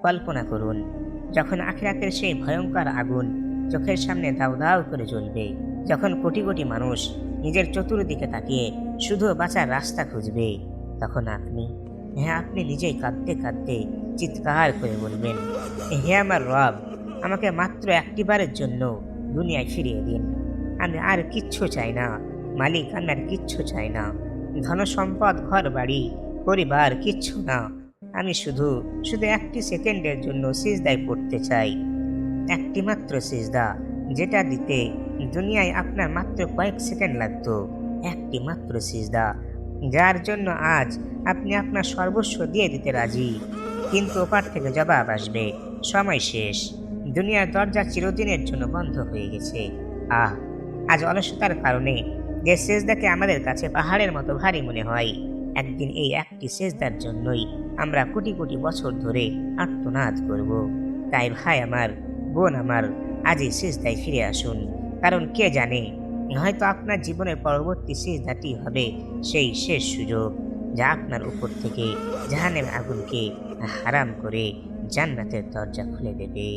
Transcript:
কল্পনা করুন, যখন আখিরাতের সেই ভয়ঙ্কর আগুন চোখের সামনে দাউ দাউ করে জ্বলবে, যখন কোটি কোটি মানুষ নিজের চতুর্দিকে তাকিয়ে শুধু বাঁচার রাস্তা খুঁজবে, তখন আপনি, হ্যাঁ আপনি নিজেই কাঁদতে কাঁদতে চিৎকার করে বলবেন, হে আমার রব, আমাকে মাত্র একটিবারের জন্য দুনিয়ায় ফিরিয়ে দিন। আমি আর কিচ্ছু চাই না মালিক, আমি আর কিচ্ছু চাই না, ধনসম্পদ, ঘর বাড়ি, পরিবার কিচ্ছু না। আমি শুধু শুধু একটি সেকেন্ডের জন্য সিজদায় পড়তে চাই, একটি মাত্র সিজদা, যেটা দিতে দুনিয়ায় আপনার মাত্র কয়েক সেকেন্ড লাগতো। একটি মাত্র সিজদা, যার জন্য আজ আপনি আপনার সর্বস্ব দিয়ে দিতে রাজি। কিন্তু ওপার থেকে জবাব আসবে, সময় শেষ, দুনিয়ার দরজা চিরদিনের জন্য বন্ধ হয়ে গেছে। আহ, আজ অলসতার কারণে যে সেজদাকে আমাদের কাছে পাহাড়ের মতো ভারী মনে হয়, একদিন এই একটি সেজদার জন্যই আমরা কোটি কোটি বছর ধরে আর্তনাদ করব। তাই ভাই আমার, বোন আমার, আজই সিজদায় ফিরে আসুন। কারণ কে জানে, হয়তো আপনার জীবনের পরবর্তী সিজদাটি হবে সেই শেষ সুযোগ, যা আপনার উপর থেকে জাহান্নামের আগুনকে হারাম করে জান্নাতের দরজা খুলে দেবে।